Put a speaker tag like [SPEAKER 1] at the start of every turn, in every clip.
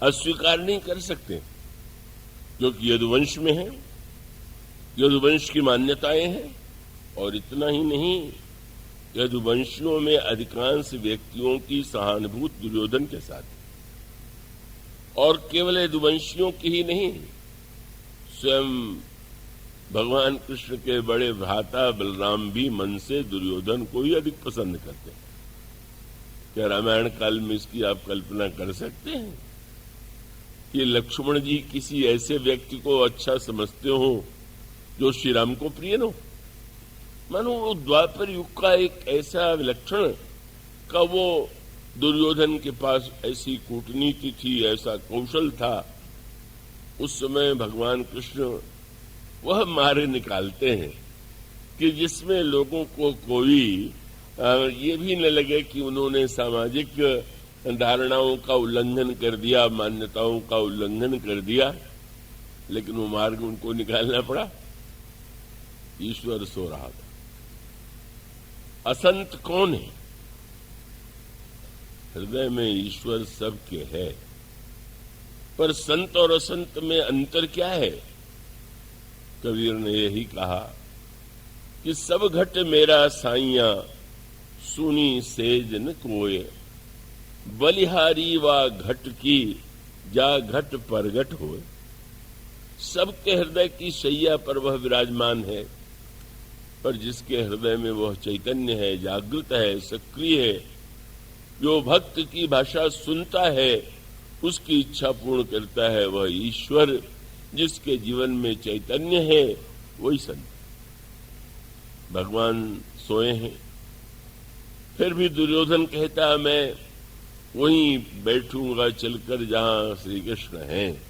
[SPEAKER 1] अस्वीकार नहीं कर सकते, क्योंकि यदुवंश में है, यदुवंश की मान्यताएं हैं। और इतना ही नहीं, यदुवंशियों में अधिकांश व्यक्तियों की सहानुभूति दुर्योधन के साथ, और केवल यदुवंशियों की ही नहीं, स्वयं भगवान कृष्ण के बड़े भ्राता बलराम भी मन से दुर्योधन को ही अधिक पसंद करते हैं। क्या रामायण काल में इसकी आप कल्पना कर सकते हैं कि लक्ष्मण जी किसी ऐसे व्यक्ति को अच्छा समझते हो जो श्री राम को प्रिय हो? मानो वो द्वापर युग का एक ऐसा विलक्षण का वो दुर्योधन के पास ऐसी कूटनीति थी, ऐसा कौशल था। उस समय भगवान कृष्ण वह मारे निकालते हैं कि जिसमें लोगों को कोई ये भी न लगे कि उन्होंने सामाजिक धारणाओं का उल्लंघन कर दिया, मान्यताओं का उल्लंघन कर दिया, लेकिन वो मार्ग उनको निकालना पड़ा। ईश्वर सो रहा था। असंत कौन है? हृदय में ईश्वर सबके है, पर संत और असंत में अंतर क्या है? कबीर ने यही कहा कि सब घट मेरा साइया, सुनी सेज न कोय, बलिहारी वा घट की, जा घट परगट होए। सबके हृदय की शैया पर वह विराजमान है, पर जिसके हृदय में वह चैतन्य है, जागृत है, सक्रिय है, जो भक्त की भाषा सुनता है, उसकी इच्छा पूर्ण करता है, वह ईश्वर जिसके जीवन में चैतन्य है, वही संत। भगवान सोए हैं, फिर भी दुर्योधन कहता मैं वहीं बैठूंगा चलकर जहां श्री कृष्ण हैं।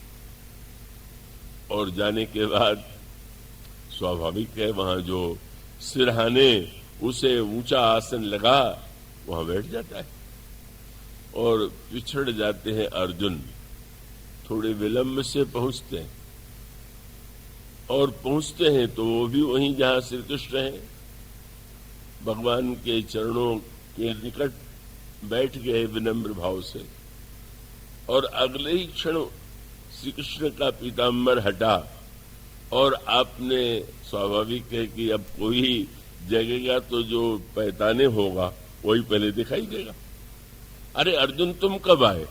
[SPEAKER 1] और जाने के बाद स्वाभाविक है, वहां जो सिरहाने उसे ऊंचा आसन लगा वहां बैठ जाता है। और पिछड़ जाते हैं अर्जुन, थोड़े विलंब से पहुंचते हैं, और पहुंचते हैं तो वो भी वहीं जहां श्री कृष्ण है, भगवान के चरणों के निकट बैठ गए विनम्र भाव से। और अगले ही क्षण श्री कृष्ण का पीताम्बर हटा, और आपने, स्वाभाविक है कि अब कोई जगेगा तो जो पैताने होगा वही पहले दिखाई देगा। अरे अर्जुन तुम कब आए?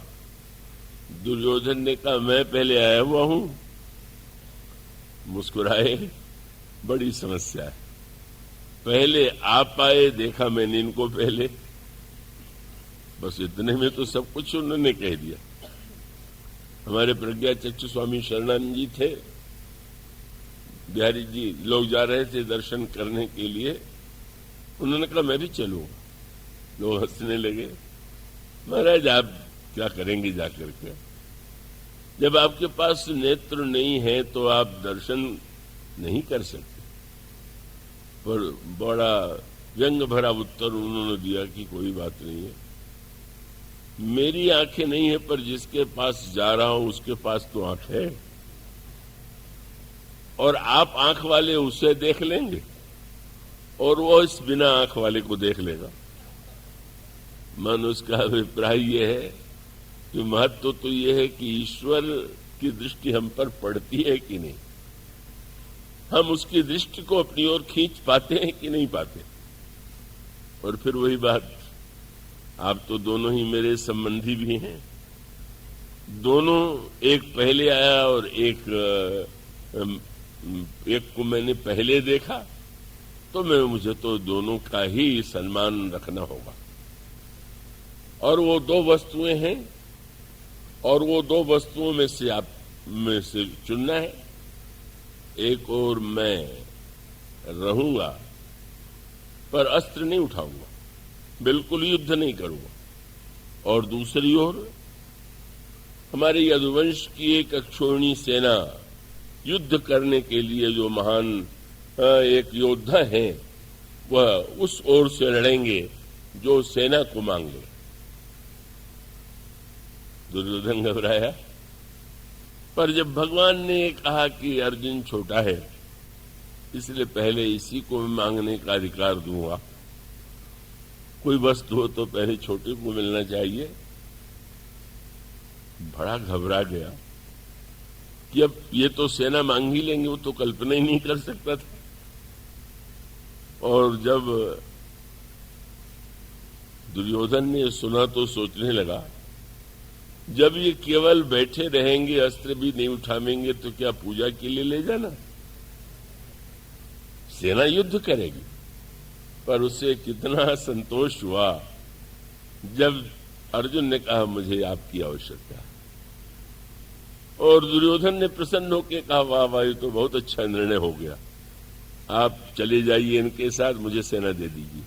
[SPEAKER 1] दुर्योधन ने कहा मैं पहले आया हुआ हूं। मुस्कुराए, बड़ी समस्या है, पहले आप आए, देखा मैंने इनको पहले। बस इतने में तो सब कुछ उन्होंने कह दिया। हमारे प्रज्ञा चक्षु स्वामी शरणानंद जी थे, बिहारी जी लोग जा रहे थे दर्शन करने के लिए, उन्होंने कहा मैं भी चलूंगा। लोग हंसने लगे। महाराज आप क्या करेंगे जाकर के? जब आपके पास नेत्र नहीं है तो आप दर्शन नहीं कर सकते। पर बड़ा व्यंग भरा उत्तर उन्होंने दिया कि कोई बात नहीं है, मेरी आंखें नहीं है, पर जिसके पास जा रहा हूं उसके पास तो आंख है, और आप आंख वाले उसे देख लेंगे और वो इस बिना आंख वाले को देख लेगा। मन उसका अभिप्राय यह है कि महत्व तो यह है कि ईश्वर की दृष्टि हम पर पड़ती है कि नहीं, हम उसकी दृष्टि को अपनी ओर खींच पाते हैं कि नहीं पाते। और फिर वही बात, आप तो दोनों ही मेरे संबंधी भी हैं, दोनों, एक पहले आया और एक को मैंने पहले देखा, तो मुझे तो दोनों का ही सम्मान रखना होगा। और वो दो वस्तुएं हैं, और वो दो वस्तुओं में से आप में से चुनना है। एक और मैं रहूंगा, पर अस्त्र नहीं उठाऊंगा, बिल्कुल युद्ध नहीं करूंगा। और दूसरी ओर हमारे यदुवंश की एक अक्षोहिणी सेना युद्ध करने के लिए जो महान एक योद्धा है, वह उस ओर से लड़ेंगे जो सेना को मांगे। दुर्योधन घबराया, पर जब भगवान ने कहा कि अर्जुन छोटा है, इसलिए पहले इसी को मांगने का अधिकार दूंगा। कोई वस्तु हो तो पहले छोटे को मिलना चाहिए। बड़ा घबरा गया कि अब ये तो सेना मांग ही लेंगे, वो तो कल्पना ही नहीं कर सकता था। और जब दुर्योधन ने सुना तो सोचने लगा, जब ये केवल बैठे रहेंगे, अस्त्र भी नहीं उठावेंगे, तो क्या पूजा के लिए ले जाना? सेना युद्ध करेगी। पर उसे कितना संतोष हुआ जब अर्जुन ने कहा मुझे आपकी आवश्यकता। और दुर्योधन ने प्रसन्न होकर कहा वाह वाह, ये तो बहुत अच्छा निर्णय हो गया, आप चले जाइए इनके साथ, मुझे सेना दे दीजिए।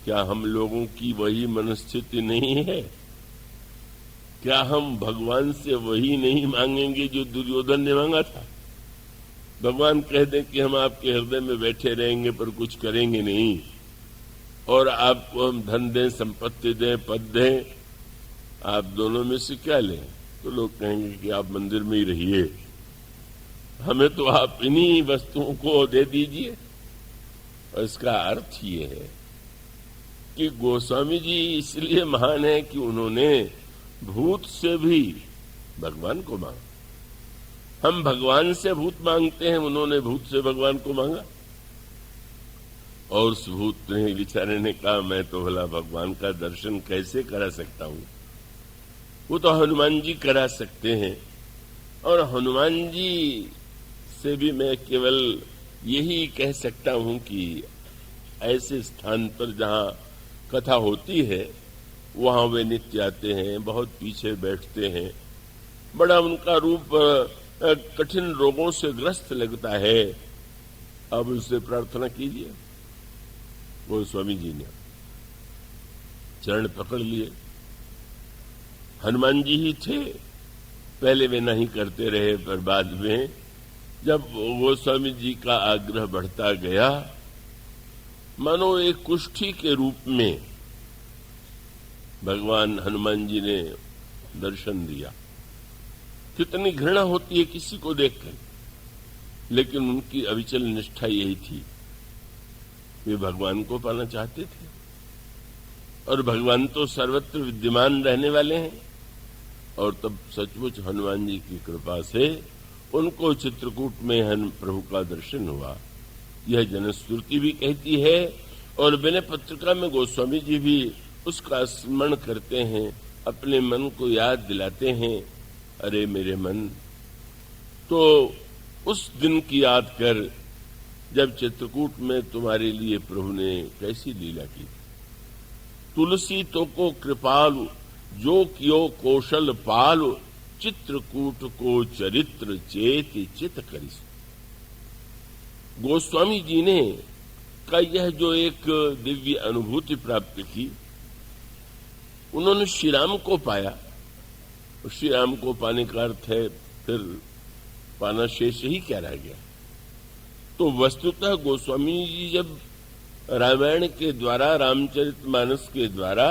[SPEAKER 1] क्या हम लोगों की वही मनस्थिति नहीं है? क्या हम भगवान से वही नहीं मांगेंगे जो दुर्योधन ने मांगा था? भगवान कह दें कि हम आपके हृदय में बैठे रहेंगे पर कुछ करेंगे नहीं, और आपको हम धन दें, संपत्ति दें, पद दें, आप दोनों में से क्या लें? तो लोग कहेंगे कि आप मंदिर में ही रहिए, हमें तो आप इन्हीं वस्तुओं को दे दीजिए। और इसका अर्थ ये है कि गोस्वामी जी इसलिए महान है कि उन्होंने भूत से भी भगवान को मांगा। हम भगवान से भूत मांगते हैं, उन्होंने भूत से भगवान को मांगा। और उस भूत ने बेचारे ने कहा मैं तो भला भगवान का दर्शन कैसे करा सकता हूं, वो तो हनुमान जी करा सकते हैं। और हनुमान जी से भी मैं केवल यही कह सकता हूं कि ऐसे स्थान पर जहां कथा होती है वहां वे नित्य आते हैं, बहुत पीछे बैठते हैं। बड़ा उनका रूप कठिन रोगों से ग्रस्त लगता है। अब उससे प्रार्थना कीजिए। वो स्वामी जी ने चरण पकड़ लिए। हनुमान जी ही थे, पहले वे नहीं करते रहे, पर बाद में जब वो स्वामी जी का आग्रह बढ़ता गया, मानो एक कुष्ठी के रूप में भगवान हनुमान जी ने दर्शन दिया। कितनी घृणा होती है किसी को देखकर, लेकिन उनकी अविचल निष्ठा यही थी, वे भगवान को पाना चाहते थे। और भगवान तो सर्वत्र विद्यमान रहने वाले हैं। और तब सचमुच हनुमान जी की कृपा से उनको चित्रकूट में प्रभु का दर्शन हुआ। यह जनश्रुति भी कहती है, और विनय पत्रिका में गोस्वामी जी भी उसका स्मरण करते हैं, अपने मन को याद दिलाते हैं। अरे मेरे मन, तो उस दिन की याद कर जब चित्रकूट में तुम्हारे लिए प्रभु ने कैसी लीला की। तुलसी तो को कृपालु, जो कियो कौशल पालु, चित्रकूट को चरित्र चेति चित करिस। गोस्वामी जी ने का यह जो एक दिव्य अनुभूति प्राप्त की, उन्होंने श्री राम को पाया। श्री राम को पाने का अर्थ है फिर पाना शेष ही क्या रह गया। तो वस्तुतः गोस्वामी जी जब रामायण के द्वारा, रामचरितमानस के द्वारा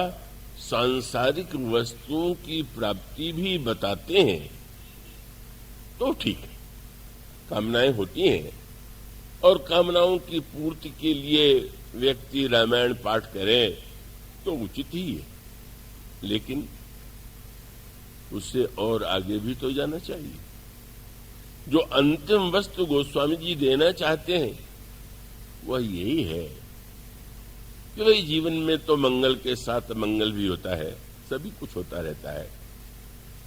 [SPEAKER 1] सांसारिक वस्तुओं की प्राप्ति भी बताते हैं तो ठीक है, कामनाएं होती हैं, और कामनाओं की पूर्ति के लिए व्यक्ति रामायण पाठ करे तो उचित ही है। लेकिन उससे और आगे भी तो जाना चाहिए। जो अंतिम वस्तु गोस्वामी जी देना चाहते हैं वह यही है कि भाई जीवन में तो मंगल के साथ मंगल भी होता है, सभी कुछ होता रहता है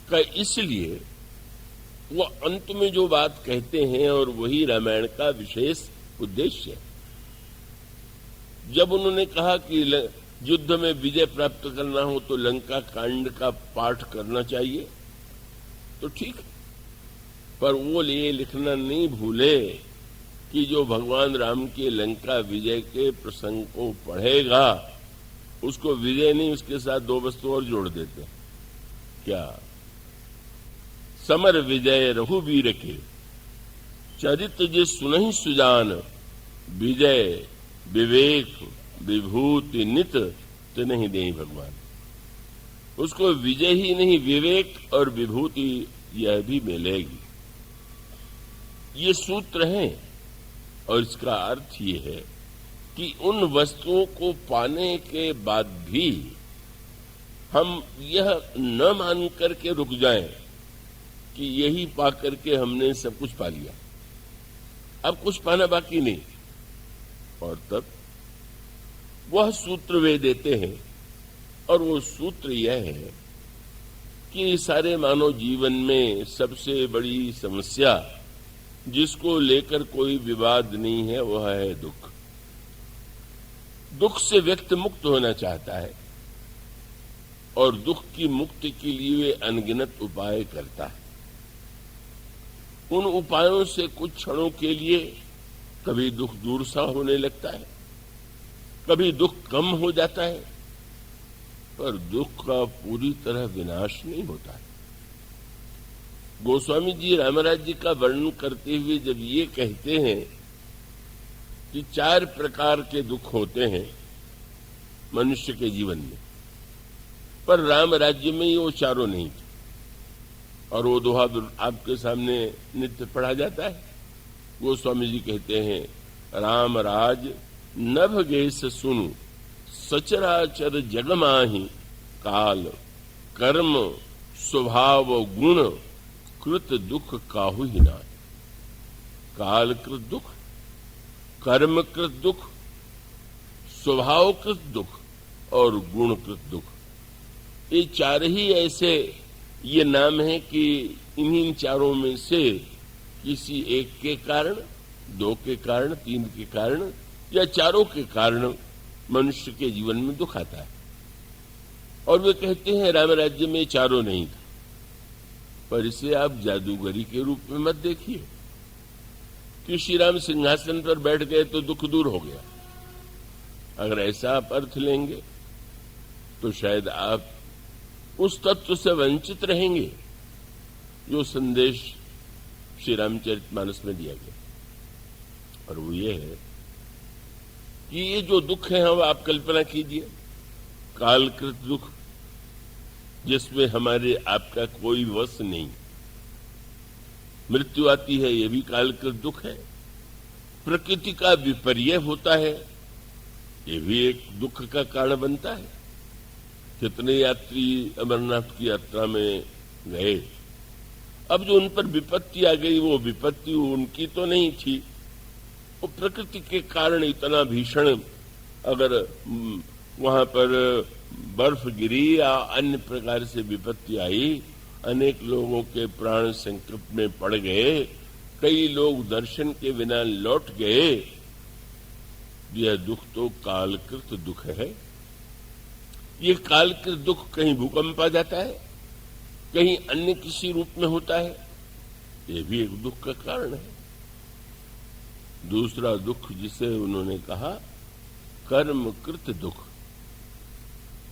[SPEAKER 1] का, इसलिए वो अंत में जो बात कहते हैं और वही रामायण का विशेष उद्देश्य है। जब उन्होंने कहा कि युद्ध में विजय प्राप्त करना हो तो लंका कांड का पाठ करना चाहिए, तो ठीक, पर वो ये लिखना नहीं भूले कि जो भगवान राम के लंका विजय के प्रसंग को पढ़ेगा उसको विजय नहीं, उसके साथ दो वस्तु और जोड़ देते हैं। क्या? समर विजय रघुवीर के, चरित जिस सुनहि सुजान, विजय विवेक विभूति नित तो नहीं दें भगवान। उसको विजय ही नहीं, विवेक और विभूति यह भी मिलेगी। ये सूत्र है, और इसका अर्थ ये है कि उन वस्तुओं को पाने के बाद भी हम यह न मान करके रुक जाएं कि यही पा करके हमने सब कुछ पा लिया, अब कुछ पाना बाकी नहीं। और तब वह सूत्र वे देते हैं, और वो सूत्र यह है कि सारे मानव जीवन में सबसे बड़ी समस्या जिसको लेकर कोई विवाद नहीं है वह है दुख। दुख से व्यक्ति मुक्त होना चाहता है और दुख की मुक्ति के लिए वे अनगिनत उपाय करता है। उन उपायों से कुछ क्षणों के लिए कभी दुख दूर सा होने लगता है, कभी दुख कम हो जाता है, पर दुख का पूरी तरह विनाश नहीं होता है। गोस्वामी जी रामराज जी का वर्णन करते हुए जब ये कहते हैं कि 4 प्रकार के दुख होते हैं मनुष्य के जीवन में, पर राम राज्य में वो चारों नहीं थे, और वो दोहा आपके सामने नित्य पढ़ा जाता है। गोस्वामी जी कहते हैं, राम राज नभ गेस सुनु सचराचर जगमाही, काल कर्म स्वभाव गुण कृत दुख काहू ही नाय। काल कृत दुख, कर्म कृत दुख, स्वभाव कृत दुख और गुण कृत दुख, ये 4 ही ऐसे ये नाम है कि इन्हीं चारों में से किसी एक के कारण, 2 के कारण, 3 के कारण या चारों के कारण मनुष्य के जीवन में दुख आता है। और वे कहते हैं राम राज्य में चारों नहीं था, पर इसे आप जादूगरी के रूप में मत देखिए कि श्री राम सिंहासन पर बैठ गए तो दुख दूर हो गया। अगर ऐसा आप अर्थ लेंगे तो शायद आप उस तत्व से वंचित रहेंगे जो संदेश श्री रामचरितमानस में दिया गया। और वो ये है कि ये जो दुख है हम आप कल्पना कीजिए, कालकृत दुख जिसमें हमारे आपका कोई वश नहीं, मृत्यु आती है ये भी कालकृत दुख है, प्रकृति का विपर्य होता है ये भी एक दुख का कारण बनता है। कितने यात्री अमरनाथ की यात्रा में गए, अब जो उन पर विपत्ति आ गई वो विपत्ति उनकी तो नहीं थी, वो प्रकृति के कारण इतना भीषण, अगर वहां पर बर्फ गिरी या अन्य प्रकार से विपत्ति आई, अनेक लोगों के प्राण संकट में पड़ गए, कई लोग दर्शन के बिना लौट गए। यह दुख तो कालकृत दुख है। ये कालकृत दुख कहीं भूकंप आ जाता है, कहीं अन्य किसी रूप में होता है, ये भी एक दुख का कारण है। दूसरा दुख जिसे उन्होंने कहा कर्मकृत दुख।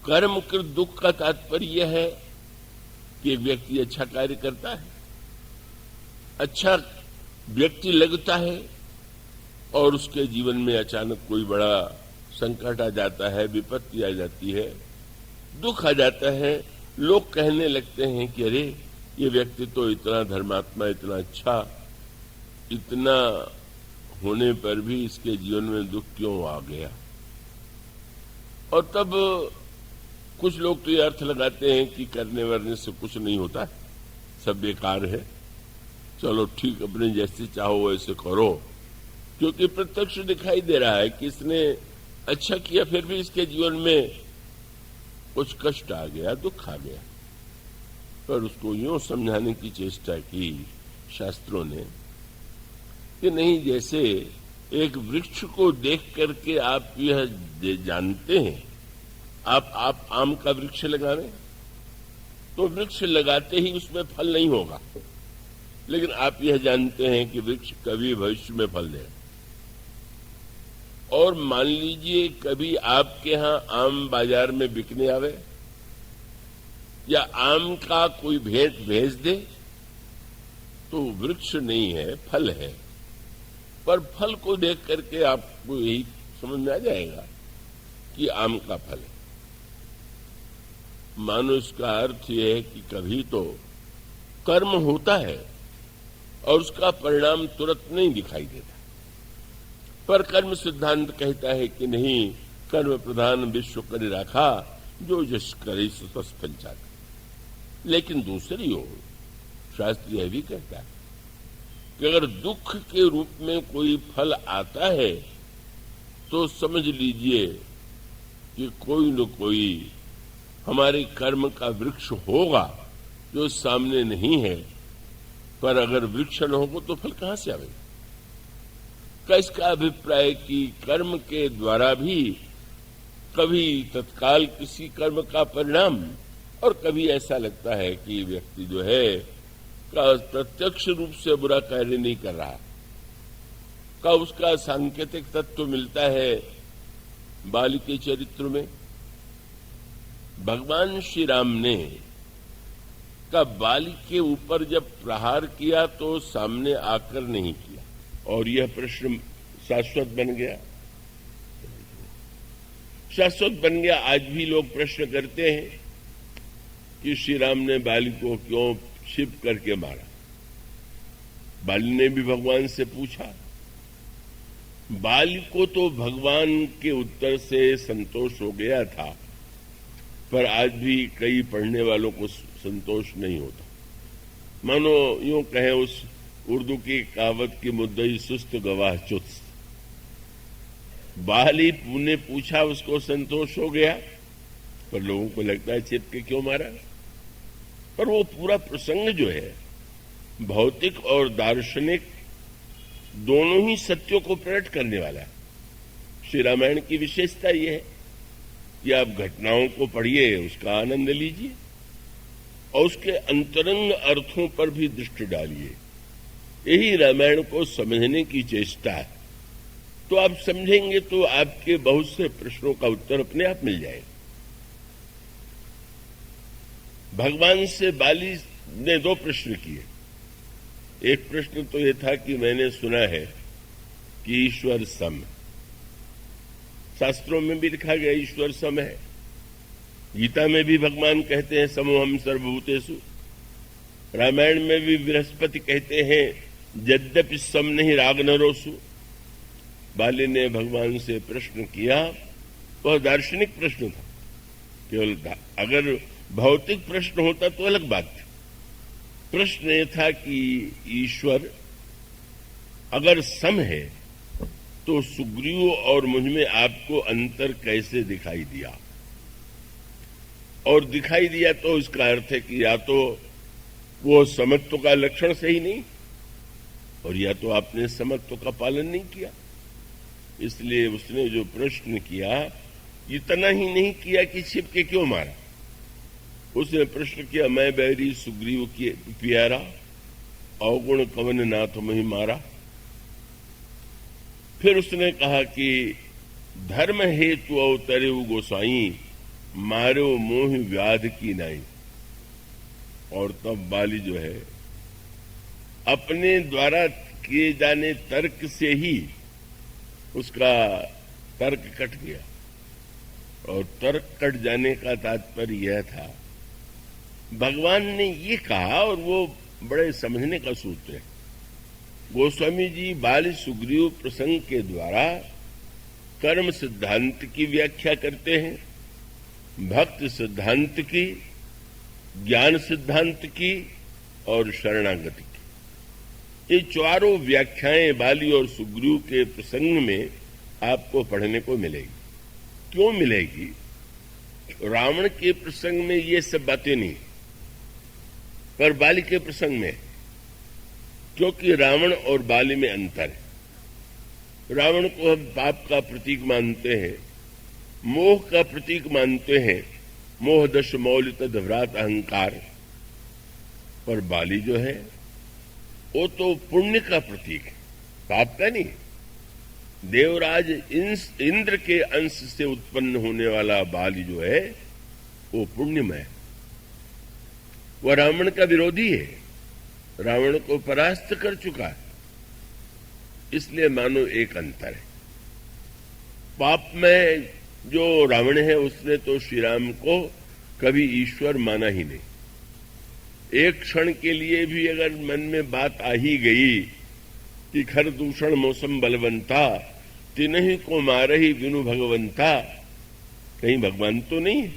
[SPEAKER 1] कर्मकृत दुख का तात्पर्य यह है कि एक व्यक्ति अच्छा कार्य करता है, अच्छा व्यक्ति लगता है, और उसके जीवन में अचानक कोई बड़ा संकट आ जाता है, विपत्ति आ जाती है, दुख आ जाता है। लोग कहने लगते हैं कि अरे ये व्यक्ति तो इतना धर्मात्मा, इतना अच्छा, इतना होने पर भी इसके जीवन में दुख क्यों आ गया। और तब कुछ लोग तो ये अर्थ लगाते हैं कि करने वरने से कुछ नहीं होता, सब बेकार है, चलो ठीक अपने जैसे चाहो वैसे करो, क्योंकि प्रत्यक्ष दिखाई दे रहा है कि इसने अच्छा किया फिर भी इसके जीवन में कुछ कष्ट आ गया, दुख आ गया। पर उसको यूं समझाने की चेष्टा की शास्त्रों ने कि नहीं, जैसे एक वृक्ष को देख करके आप यह जानते हैं, आप आम का वृक्ष लगावें तो वृक्ष लगाते ही उसमें फल नहीं होगा, लेकिन आप यह जानते हैं कि वृक्ष कभी भविष्य में फल देगा। और मान लीजिए कभी आपके यहां आम बाजार में बिकने आवे या आम का कोई भेंट भेज दे, तो वृक्ष नहीं है, फल है, पर फल को देख करके आपको यही समझ में आ जाएगा कि आम का फल है। मानो इसका अर्थ यह है कि कभी तो कर्म होता है और उसका परिणाम तुरंत नहीं दिखाई देता, पर कर्म सिद्धांत कहता है कि नहीं, कर्म प्रधान विश्व कर राखा, जो जश करे सो तस पंचाग। लेकिन दूसरी ओर शास्त्र यह भी कहता है कि अगर दुख के रूप में कोई फल आता है तो समझ लीजिए कि कोई न कोई हमारे कर्म का वृक्ष होगा जो सामने नहीं है, पर अगर वृक्ष न होगा तो फल कहां से आएगा। का इसका अभिप्राय कि कर्म के द्वारा भी कभी तत्काल किसी कर्म का परिणाम, और कभी ऐसा लगता है कि व्यक्ति जो है का प्रत्यक्ष रूप से बुरा कार्य नहीं कर रहा, का उसका सांकेतिक तत्व मिलता है बाली के चरित्र में। भगवान श्री राम ने का बाली के ऊपर जब प्रहार किया तो सामने आकर नहीं किया, और यह प्रश्न शाश्वत बन गया। शाश्वत बन गया। आज भी लोग प्रश्न करते हैं कि श्री राम ने बाली को क्यों छिप करके मारा। बाली ने भी भगवान से पूछा। बाली को तो भगवान के उत्तर से संतोष हो गया था, पर आज भी कई पढ़ने वालों को संतोष नहीं होता। मानो यूं कहें उस उर्दू की कहावत की मुद्दई सुस्त गवाह चुस्त। बाली ने पूछा, उसको संतोष हो गया, पर लोगों को लगता है छिप के क्यों मारा। पर वो पूरा प्रसंग जो है भौतिक और दार्शनिक दोनों ही सत्यों को प्रकट करने वाला है। श्री रामायण की विशेषता यह है कि आप घटनाओं को पढ़िए, उसका आनंद लीजिए और उसके अंतरंग अर्थों पर भी दृष्टि डालिए। यही रामायण को समझने की चेष्टा है। तो आप समझेंगे तो आपके बहुत से प्रश्नों का उत्तर अपने आप मिल जाएगा। भगवान से बाली ने दो प्रश्न किए। एक प्रश्न तो यह था कि मैंने सुना है कि ईश्वर सम है। शास्त्रों में भी लिखा गया ईश्वर सम है। गीता में भी भगवान कहते हैं समोहम सर्वभूतेषु। रामायण में भी बृहस्पति कहते हैं यद्यपि सम नहीं राग नरोसु। बाली ने भगवान से प्रश्न किया, वह दार्शनिक प्रश्न था। केवल अगर भौतिक प्रश्न होता तो अलग बात थी। प्रश्न यह था कि ईश्वर अगर सम है तो सुग्रीव और मुझ में आपको अंतर कैसे दिखाई दिया। और दिखाई दिया तो इसका अर्थ है कि या तो वो समत्व का लक्षण सही नहीं, और या तो आपने समत्व का पालन नहीं किया। इसलिए उसने जो प्रश्न किया इतना ही नहीं किया कि छिप के क्यों मारा। उसने प्रश्न किया, मैं बैरी सुग्रीव की प्यारा अवगुण कवन नाथ मही मारा। फिर उसने कहा कि धर्म हेतु अवतरे गोसाई मारो मोह व्याध की नाई। और तब बाली जो है अपने द्वारा किए जाने तर्क से ही उसका तर्क कट गया। और तर्क कट जाने का तात्पर्य यह था, भगवान ने ये कहा, और वो बड़े समझने का सूत्र है। गोस्वामी जी बाली सुग्रीव प्रसंग के द्वारा कर्म सिद्धांत की व्याख्या करते हैं, भक्त सिद्धांत की, ज्ञान सिद्धांत की और शरणागति की। ये चारों व्याख्याएं बाली और सुग्रीव के प्रसंग में आपको पढ़ने को मिलेगी। क्यों मिलेगी? रावण के प्रसंग में ये सब बातें नहीं, पर बाली के प्रसंग में, क्योंकि रावण और बाली में अंतर है। रावण को हम पाप का प्रतीक मानते हैं, मोह का प्रतीक मानते हैं, मोह दश मौल तद्व्रात अहंकार। पर बाली जो है वो तो पुण्य का प्रतीक है, पाप का नहीं। देवराज इंद्र के अंश से उत्पन्न होने वाला बाली जो है वो पुण्यमय है। वह रावण का विरोधी है, रावण को परास्त कर चुका है। इसलिए मानो एक अंतर है। पाप में जो रावण है उसने तो श्री राम को कभी ईश्वर माना ही नहीं। एक क्षण के लिए भी अगर मन में बात आ ही गई कि खर दूषण मौसम बलवंता तिन्हीं को मारही बिनु भगवंता, कहीं भगवान तो नहीं है।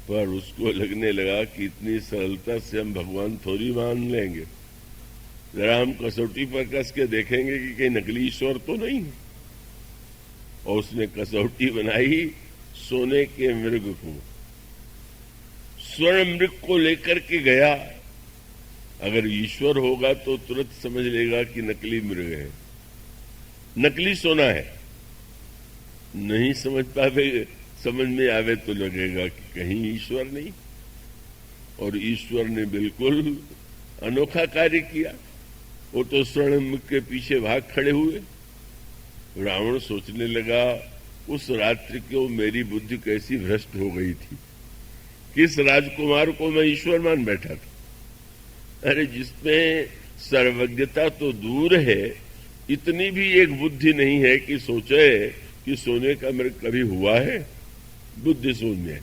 [SPEAKER 1] पर उसको लगने लगा कि इतनी सरलता से हम भगवान थोड़ी मान लेंगे, जरा हम कसौटी पर कस के देखेंगे कि कहीं नकली ईश्वर तो नहीं है। और उसने कसौटी बनाई सोने के मृग को, स्वर्ण मृग को लेकर के गया। अगर ईश्वर होगा तो तुरंत समझ लेगा कि नकली मृग है, नकली सोना है। नहीं समझ में आवे तो लगेगा कि कहीं ईश्वर नहीं। और ईश्वर ने बिल्कुल अनोखा कार्य किया। वो तो स्वर्ण मृग के पीछे भाग खड़े हुए। रावण सोचने लगा, उस रात्रि को मेरी बुद्धि कैसी भ्रष्ट हो गई थी, किस राजकुमार को मैं ईश्वर मान बैठा था। अरे जिसमें सर्वज्ञता तो दूर है, इतनी भी एक बुद्धि नहीं है कि सोचे कि सोने का मृग कभी हुआ है। बुद्धि शून्य है।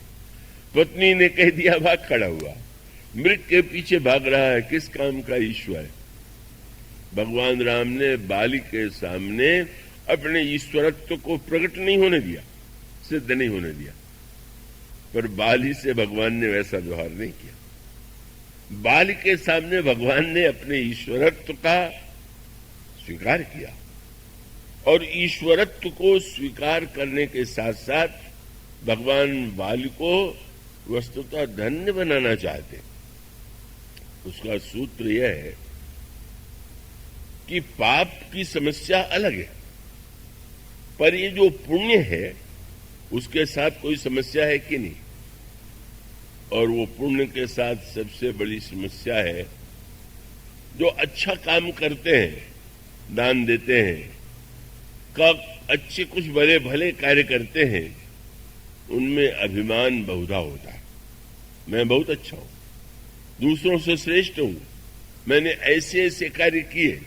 [SPEAKER 1] पत्नी ने कह दिया, भाग खड़ा हुआ, मृग के पीछे भाग रहा है, किस काम का ईश्वर है। भगवान राम ने बाली के सामने अपने ईश्वरत्व को प्रकट नहीं होने दिया, सिद्ध नहीं होने दिया। पर बाली से भगवान ने वैसा व्यवहार नहीं किया। बाली के सामने भगवान ने अपने ईश्वरत्व का स्वीकार किया। और ईश्वरत्व को स्वीकार करने के साथ साथ भगवान बाली को वस्तुतः धन्य बनाना चाहते। उसका सूत्र यह है कि पाप की समस्या अलग है, पर ये जो पुण्य है उसके साथ कोई समस्या है कि नहीं। और वो पुण्य के साथ सबसे बड़ी समस्या है, जो अच्छा काम करते हैं, दान देते हैं, अच्छे कुछ बड़े भले कार्य करते हैं, उनमें अभिमान बहुधा होता है। मैं बहुत अच्छा हूं, दूसरों से श्रेष्ठ हूं, मैंने ऐसे ऐसे कार्य किए,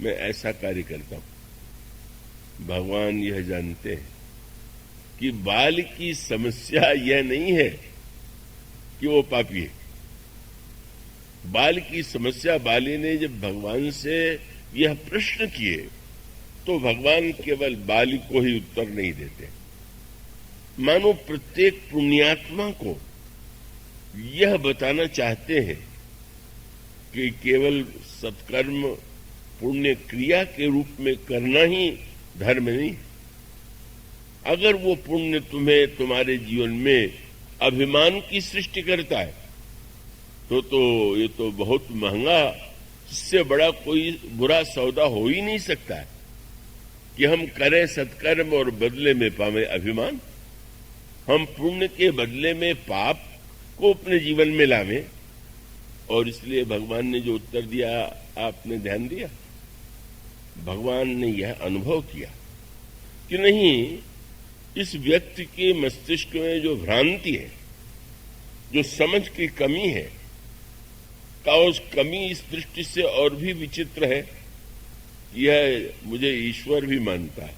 [SPEAKER 1] मैं ऐसा कार्य करता हूं। भगवान यह जानते हैं कि बाल की समस्या यह नहीं है कि वो पापी है। बाल की समस्या, बाली ने जब भगवान से यह प्रश्न किए तो भगवान केवल बाली को ही उत्तर नहीं देते। मानो प्रत्येक पुण्यात्मा को यह बताना चाहते हैं कि केवल सत्कर्म पुण्य क्रिया के रूप में करना ही धर्म नहीं। अगर वो पुण्य तुम्हें तुम्हारे जीवन में अभिमान की सृष्टि करता है तो ये तो बहुत महंगा, इससे बड़ा कोई बुरा सौदा हो ही नहीं सकता है कि हम करें सत्कर्म और बदले में पावे अभिमान। हम पुण्य के बदले में पाप को अपने जीवन में लावें। और इसलिए भगवान ने जो उत्तर दिया, आपने ध्यान दिया, भगवान ने यह अनुभव किया कि नहीं, इस व्यक्ति के मस्तिष्क में जो भ्रांति है, जो समझ की कमी है, का उस कमी इस दृष्टि से और भी विचित्र है, यह मुझे ईश्वर भी मानता है,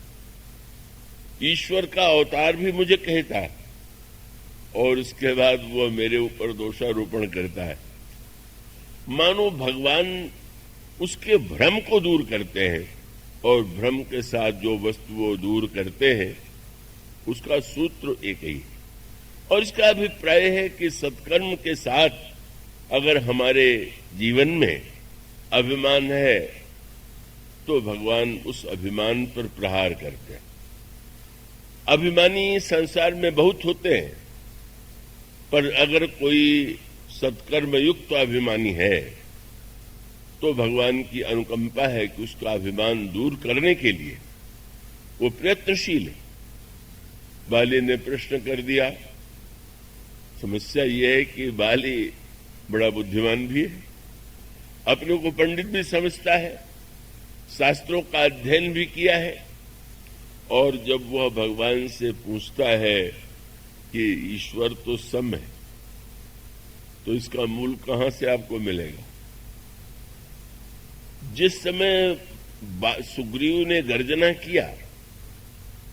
[SPEAKER 1] ईश्वर का अवतार भी मुझे कहता है, और इसके बाद वह मेरे ऊपर दोषारोपण करता है। मानो भगवान उसके भ्रम को दूर करते हैं, और भ्रम के साथ जो वस्तु वो दूर करते हैं उसका सूत्र एक ही है। और इसका अभिप्राय है कि सत्कर्म के साथ अगर हमारे जीवन में अभिमान है तो भगवान उस अभिमान पर प्रहार करते हैं। अभिमानी संसार में बहुत होते हैं, पर अगर कोई सत्कर्म युक्त अभिमानी है तो भगवान की अनुकंपा है कि उसका अभिमान दूर करने के लिए वो प्रयत्नशील है। बाली ने प्रश्न कर दिया। समस्या ये है कि बाली बड़ा बुद्धिमान भी है, अपने को पंडित भी समझता है, शास्त्रों का अध्ययन भी किया है, और जब वह भगवान से पूछता है कि ईश्वर तो सम है, तो इसका मूल कहां से आपको मिलेगा। जिस समय सुग्रीव ने गर्जना किया,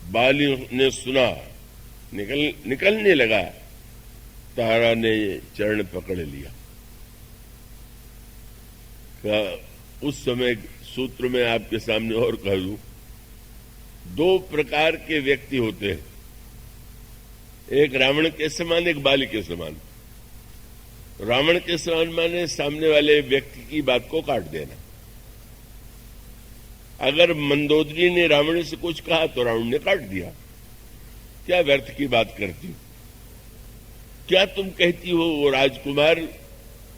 [SPEAKER 1] बाली ने सुना, निकलने लगा, तारा ने चरण पकड़ लिया। उस समय सूत्र में आपके सामने और कह दूं, दो प्रकार के व्यक्ति होते हैं। एक रावण के समान, एक बाली के समान। रावण के समान माने सामने वाले व्यक्ति की बात को काट देना। अगर मंदोदरी ने रावण से कुछ कहा तो रावण ने काट दिया। क्या व्यर्थ की बात करती हो? क्या तुम कहती हो वो राजकुमार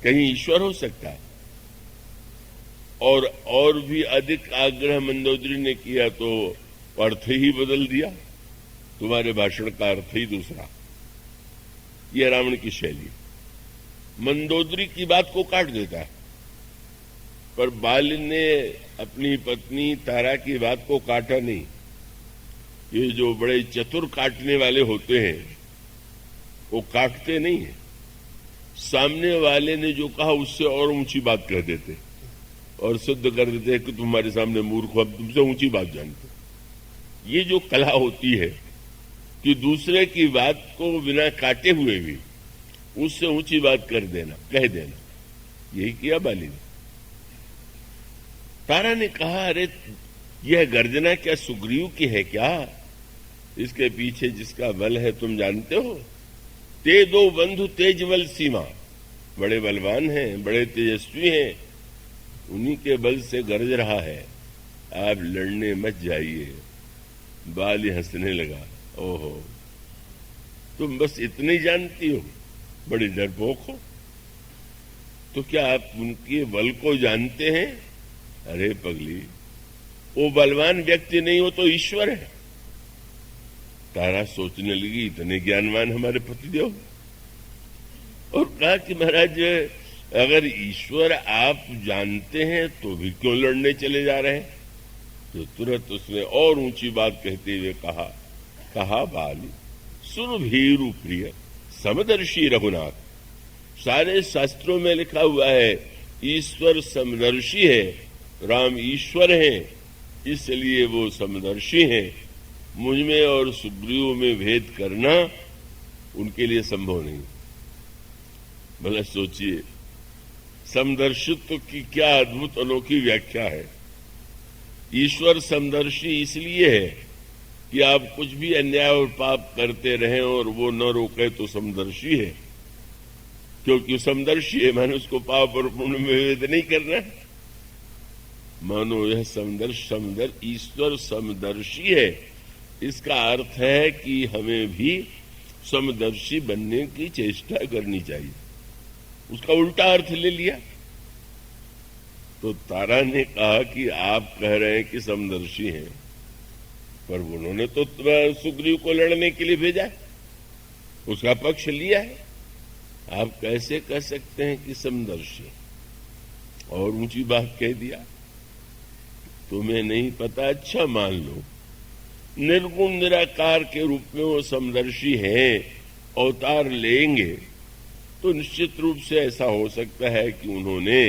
[SPEAKER 1] कहीं ईश्वर हो सकता है? और भी अधिक आग्रह मंदोदरी ने किया तो अर्थ ही बदल दिया। तुम्हारे भाषण का अर्थ ही दूसरा। यह रावण की शैली। मंदोदरी की बात को काट देता है, पर बाली ने अपनी पत्नी तारा की बात को काटा नहीं। ये जो बड़े चतुर काटने वाले होते हैं वो काटते नहीं है, सामने वाले ने जो कहा उससे और ऊंची बात कह देते और सिद्ध कर देते हैं कि तुम्हारे सामने मूर्ख हो, अब तुमसे ऊंची बात जानते। ये जो कला होती है कि दूसरे की बात को बिना काटे हुए भी उससे ऊंची बात कर देना, कह देना, यही किया बाली ने। तारा ने कहा, अरे यह गर्जना क्या सुग्रीव की है क्या? इसके पीछे जिसका बल है तुम जानते हो? ते दो बंधु तेज बल सीमा, बड़े बलवान हैं, बड़े तेजस्वी हैं, उन्हीं के बल से गरज रहा है। आप लड़ने मत जाइए। बाली हंसने लगा, ओहो तुम बस इतने ही जानती हो, बड़ी डरपोक हो। तो क्या आप उनके बल को जानते हैं? अरे पगली, वो बलवान व्यक्ति नहीं हो तो ईश्वर है। तारा सोचने लगी, इतने ज्ञानवान हमारे पतिदेव, और कहा कि महाराज अगर ईश्वर आप जानते हैं तो भी क्यों लड़ने चले जा रहे हैं? तो तुरंत उसने और ऊंची बात कहते हुए कहा बाली सुन भीरु प्रिय समदर्शी रघुनाथ। सारे शास्त्रों में लिखा हुआ है ईश्वर समदर्शी है, राम ईश्वर हैं, इसलिए वो समदर्शी हैं। मुझ में और सुग्रीव में भेद करना उनके लिए संभव नहीं। भला सोचिए, समदर्शित्व की क्या अद्भुत अनोखी व्याख्या है। ईश्वर समदर्शी इसलिए है कि आप कुछ भी अन्याय और पाप करते रहें और वो न रोके तो समदर्शी है, क्योंकि समदर्शी है मानो उसको पाप और पुण्य में भेद नहीं करना। मानो यह ईश्वर समदर्शी है, इसका अर्थ है कि हमें भी समदर्शी बनने की चेष्टा करनी चाहिए। उसका उल्टा अर्थ ले लिया। तो तारा ने कहा कि आप कह रहे हैं कि समदर्शी हैं, पर उन्होंने तो सुग्रीव को लड़ने के लिए भेजा है, उसका पक्ष लिया है। आप कैसे कह सकते हैं कि समदर्शी? और ऊंची बात कह दिया। तुम्हें नहीं पता, अच्छा मान लो निर्गुण निराकार के रूप में वो समदर्शी हैं, अवतार लेंगे तो निश्चित रूप से ऐसा हो सकता है कि उन्होंने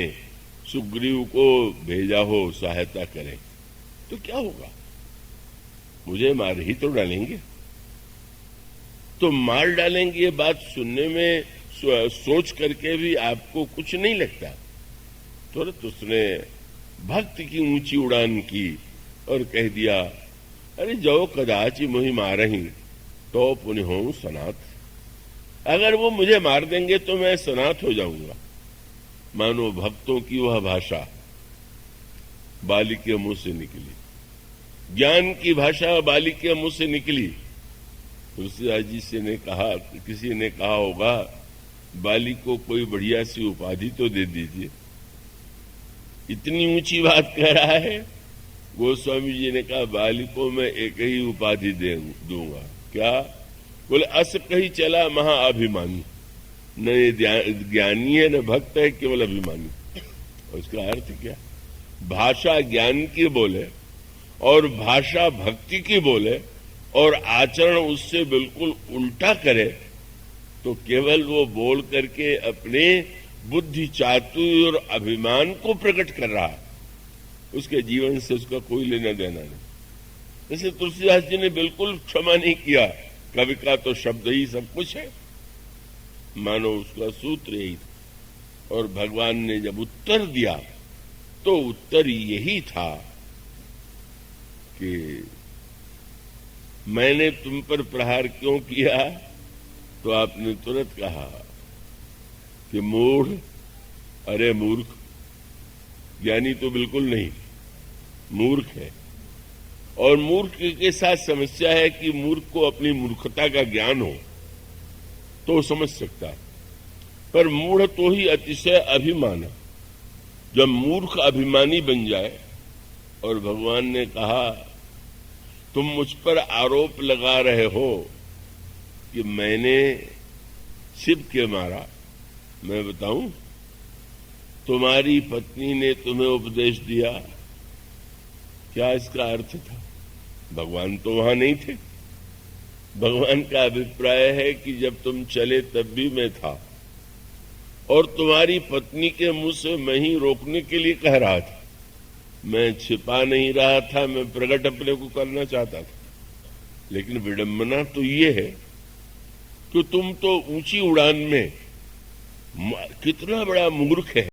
[SPEAKER 1] सुग्रीव को भेजा हो सहायता करें। तो क्या होगा? मुझे मार ही तो डालेंगे। तो मार डालेंगे ये बात सुनने में सोच करके भी आपको कुछ नहीं लगता? तुरंत उसने भक्ति की ऊंची उड़ान की और कह दिया, अरे जो कदाच मोहि मारही तो पुण्य हो सनाथ। अगर वो मुझे मार देंगे तो मैं सनाथ हो जाऊंगा। मानो भक्तों की वह भाषा बाली के मुंह से निकली, ज्ञान की भाषा बाली के मुंह से निकली। तुलसीदास जी से ने कहा, किसी ने कहा होगा बाली को कोई बढ़िया सी उपाधि तो दे दीजिए, इतनी ऊंची बात कह रहा है। गोस्वामी जी ने कहा बाली को मैं एक ही उपाधि दूंगा। क्या? बोले अस कही चला महाअभिमानी। न ये ज्ञानी है न भक्त है, केवल अभिमानी। और उसका अर्थ क्या? भाषा ज्ञान की बोले और भाषा भक्ति की बोले और आचरण उससे बिल्कुल उल्टा करे तो केवल वो बोल करके अपने बुद्धि चातुर्य और अभिमान को प्रकट कर रहा है, उसके जीवन से उसका कोई लेना देना नहीं। जैसे तुलसीदास जी ने बिल्कुल क्षमा नहीं किया, कवि का तो शब्द ही सब कुछ है, मानो उसका सूत्र यही था। और भगवान ने जब उत्तर दिया तो उत्तर यही था कि मैंने तुम पर प्रहार क्यों किया? तो आपने तुरंत कहा कि मूढ़, अरे मूर्ख। ज्ञानी तो बिल्कुल नहीं, मूर्ख है। और मूर्ख के साथ समस्या है कि मूर्ख को अपनी मूर्खता का ज्ञान हो तो समझ सकता है, पर मूढ़ तो ही अतिशय अभिमानी। जब मूर्ख अभिमानी बन जाए, और भगवान ने कहा तुम मुझ पर आरोप लगा रहे हो कि मैंने शिव के मारा, मैं बताऊं, तुम्हारी पत्नी ने तुम्हें उपदेश दिया। क्या इसका अर्थ था? भगवान तो वहां नहीं थे। भगवान का अभिप्राय है कि जब तुम चले तब भी मैं था, और तुम्हारी पत्नी के मुंह से मैं ही रोकने के लिए कह रहा था। मैं छिपा नहीं रहा था, मैं प्रकट अपने को करना चाहता था। लेकिन विडंबना तो ये है कि तुम तो ऊंची उड़ान में कितना बड़ा मूर्ख है।